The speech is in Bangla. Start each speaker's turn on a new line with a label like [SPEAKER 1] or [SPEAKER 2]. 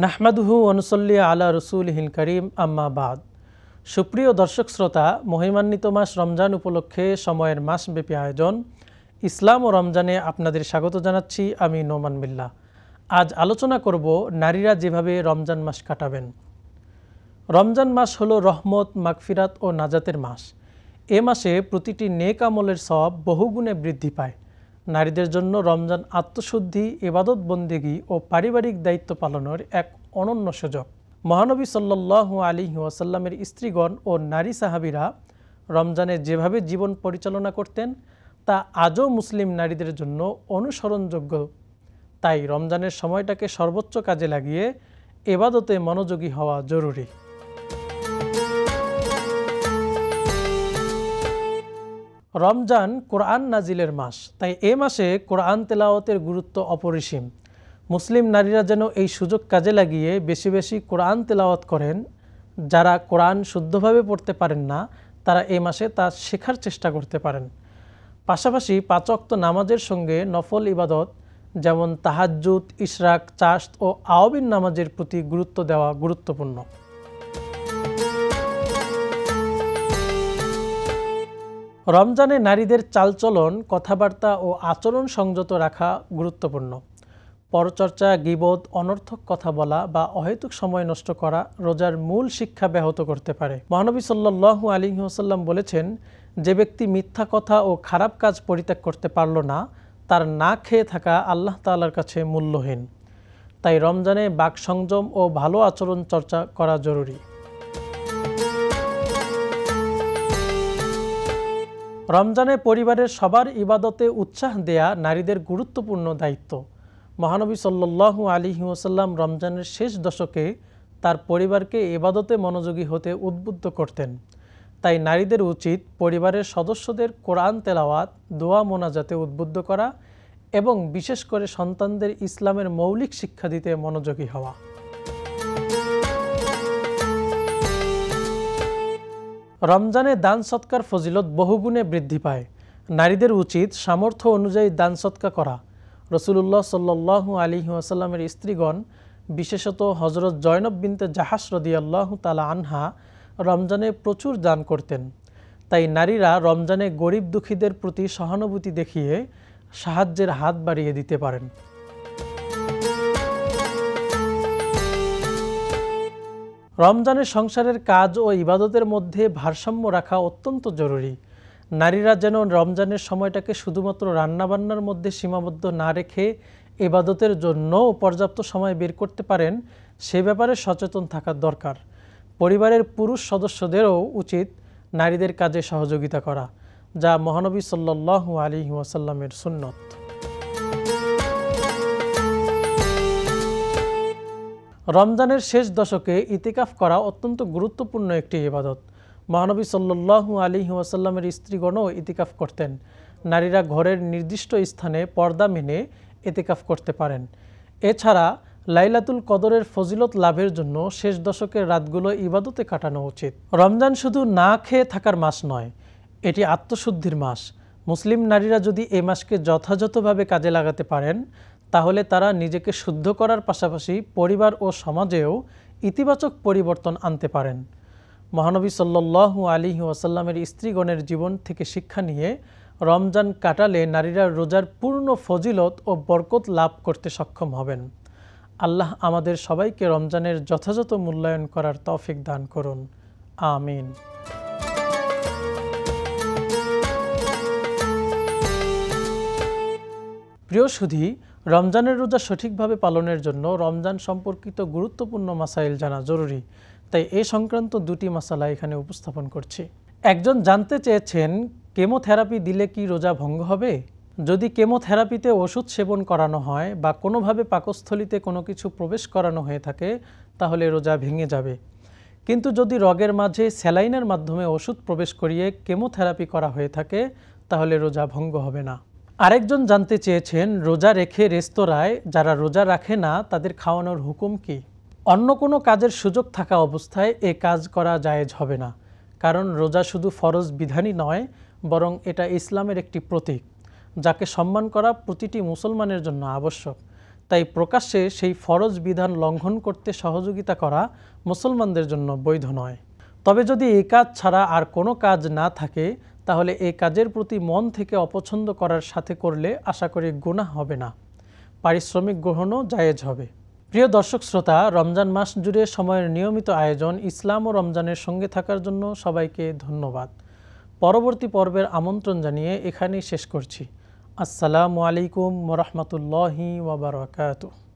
[SPEAKER 1] নাহমাদুহু ওয়া নুসাল্লি আলা রাসূলিহিল কারীম আম্মা বাদ। সুপ্রিয় দর্শক শ্রোতা, মহিমান্বিত মাস রমজান উপলক্ষে সময়ের মাসব্যাপী আয়োজন ইসলাম ও রমজানে আপনাদের স্বাগত জানাচ্ছি। আমি নোমান বিল্লাহ। আজ আলোচনা করব নারীরা যেভাবে রমজান মাস কাটাবেন। রমজান মাস হলো রহমত, মাগফিরাত ও নাজাতের মাস। এ মাসে প্রতিটি নেক আমলের সওয়াব বহুগুণে বৃদ্ধি পায়। নারীদের জন্য রমজান আত্মশুদ্ধি, ইবাদত বন্দেগী ও পারিবারিক দায়িত্ব পালনের এক অনন্য সুযোগ। মহানবী সাল্লাল্লাহু আলাইহি ওয়াসাল্লামের স্ত্রীগণ ও নারী সাহাবীরা রমজানে যেভাবে জীবন পরিচালনা করতেন তা আজও মুসলিম নারীদের জন্য অনুসরণযোগ্য। তাই রমজানের সময়টাকে সর্বোচ্চ কাজে লাগিয়ে ইবাদতে মনোযোগী হওয়া জরুরি। রমজান কোরআন নাজিলের মাস, তাই এ মাসে কোরআন তেলাওয়াতের গুরুত্ব অপরিসীম। মুসলিম নারীরা যেন এই সুযোগ কাজে লাগিয়ে বেশি বেশি কোরআন তেলাওয়াত করেন। যারা কোরআন শুদ্ধভাবে পড়তে পারেন না, তারা এই মাসে তা শেখার চেষ্টা করতে পারেন। পাশাপাশি ৫ ওয়াক্ত নামাজের সঙ্গে নফল ইবাদত যেমন তাহাজ্জুদ, ইশরাক, চাশত ও আওয়াবিন নামাজের প্রতি গুরুত্ব দেওয়া গুরুত্বপূর্ণ। রমজানে নারীদের চালচলন, কথাবার্তা ও আচরণ সংযত রাখা গুরুত্বপূর্ণ। পরচর্চা, গীবত, অনর্থক কথা বলা বা অহেতুক সময় নষ্ট করা রোজার মূল শিক্ষা ব্যাহত করতে পারে। মহানবী সাল্লাল্লাহু আলাইহি ওয়াসাল্লাম বলেছেন, যে ব্যক্তি মিথ্যা কথা ও খারাপ কাজ পরিত্যাগ করতে পারল না, তার না খেয়ে থাকা আল্লাহ তাআলার কাছে মূল্যহীন। তাই রমজানে বাক সংযম ও ভালো আচরণ চর্চা করা জরুরি। রমজানে পরিবারের সবার ইবাদতে উৎসাহ দেয়া নারীদের গুরুত্বপূর্ণ দায়িত্ব। মহানবী সাল্লাল্লাহু আলাইহি ওয়াসাল্লাম রমজানের শেষ দশকে তার পরিবারকে ইবাদতে মনোযোগী হতে উদ্বুদ্ধ করতেন। তাই নারীদের উচিত পরিবারের সদস্যদের কোরআন তেলাওয়াত, দোয়া মোনাজাতে উদ্বুদ্ধ করা এবং বিশেষ করে সন্তানদের ইসলামের মৌলিক শিক্ষা দিতে মনোযোগী হওয়া। রমজানে দান সৎকার ফজিলত বহুগুণে বৃদ্ধি পায়। নারীদের উচিত সামর্থ্য অনুযায়ী দান সৎকা করা। রাসূলুল্লাহ সাল্লাল্লাহু আলাইহি ওয়াসাল্লামের স্ত্রীগণ, বিশেষত হযরত জয়নব বিনতে জাহাশ রাদিয়াল্লাহু তাআলা আনহা রমজানে প্রচুর দান করতেন। তাই নারীরা রমজানে গরিব দুঃখীদের প্রতি সহানুভূতি দেখিয়ে সাহায্যের হাত বাড়িয়ে দিতে পারেন। রমজানের সংসারের কাজ ও ইবাদতের মধ্যে ভারসাম্য রাখা অত্যন্ত জরুরি। নারীরা যেন রমজানের সময়টাকে শুধুমাত্র রান্নাবান্নার মধ্যে সীমাবদ্ধ না রেখে ইবাদতের জন্যও পর্যাপ্ত সময় বের করতে পারেন, সে ব্যাপারে সচেতন থাকা দরকার। পরিবারের পুরুষ সদস্যদেরও উচিত নারীদের কাজে সহযোগিতা করা, যা মহানবী সাল্লাল্লাহু আলাইহি ওয়াসাল্লামের সুন্নত। রমজানের শেষ দশকে ইতিকাফ করা অত্যন্ত গুরুত্বপূর্ণ একটি ইবাদত। মহানবী সাল্লাল্লাহু আলাইহি ওয়াসাল্লামের স্ত্রীগণও ইতিকাফ করতেন। নারীরা ঘরের নির্দিষ্ট স্থানে পর্দা মেনে ইতিকাফ করতে পারেন। এছাড়া লাইলাতুল কদরের ফজিলত লাভের জন্য শেষ দশকের রাতগুলো ইবাদতে কাটানো উচিত। রমজান শুধু না খেয়ে থাকার মাস নয়, এটি আত্মশুদ্ধির মাস। মুসলিম নারীরা যদি এই মাসকে যথাযথভাবে কাজে লাগাতে পারেন, তাহলে তারা নিজেকে শুদ্ধ করার পাশাপাশি পরিবার ও সমাজেও ইতিবাচক পরিবর্তন আনতে পারেন। মহানবী সাল্লাল্লাহু আলাইহি ওয়াসাল্লামের স্ত্রীগণের জীবন থেকে শিক্ষা নিয়ে রমজান কাটালে নারীরা রোজার পূর্ণ ফজিলত ও বরকত লাভ করতে সক্ষম হবেন। আল্লাহ আমাদের সবাইকে রমজানের যথাযথ মূল্যায়ন করার তৌফিক দান করুন। আমিন। প্রিয় সুধী, রমজানের রোজা সঠিকভাবে পালনের জন্য রমজান সম্পর্কিত গুরুত্বপূর্ণ মাসাইল জানা জরুরি। তাই এ সংক্রান্ত দুটি মাসালা এখানে উপস্থাপন করছি। একজন জানতে চেয়েছেন, কেমোথেরাপি দিলে কি রোজা ভঙ্গ হবে? যদি কেমোথেরাপিতে ওষুধ সেবন করানো হয় বা কোনোভাবে পাকস্থলিতে কোনো কিছু প্রবেশ করানো হয়ে থাকে, তাহলে রোজা ভেঙে যাবে। কিন্তু যদি রগের মাঝে স্যালাইনের মাধ্যমে ওষুধ প্রবেশ করিয়ে কেমোথেরাপি করা হয়ে থাকে, তাহলে রোজা ভঙ্গ হবে না। আরেকজন জানতে চেয়েছেন, রোজা রেখে রেস্তোরাঁয় যারা রোজা রাখে না তাদের খাওয়ানোর হুকুম কি? অন্য কোনো কাজের সুযোগ থাকা অবস্থায় এ কাজ করা জায়েজ হবে না, কারণ রোজা শুধু ফরজ বিধানই নয়, বরং এটা ইসলামের একটি প্রতীক, যাকে সম্মান করা প্রতিটি মুসলমানের জন্য আবশ্যক। তাই প্রকাশ্যে সেই ফরজ বিধান লঙ্ঘন করতে সহযোগিতা করা মুসলমানদের জন্য বৈধ নয়। তবে যদি এই কাজ ছাড়া আর কোনো কাজ না থাকে, তাহলে এই কাজের প্রতি মন থেকে অপছন্দ করার সাথে করলে আশা করি গুনাহ হবে না, পারিশ্রমিক গ্রহণও জায়েজ হবে। প্রিয় দর্শক শ্রোতা, রমজান মাস জুড়ে সময়ের নিয়মিত আয়োজন ইসলাম ও রমজানের সঙ্গে থাকার জন্য সবাইকে ধন্যবাদ। পরবর্তী পর্বের আমন্ত্রণ জানিয়ে এখানেই শেষ করছি। আসসালামু আলাইকুম ওয়া রাহমাতুল্লাহি ওয়া বারাকাতুহু।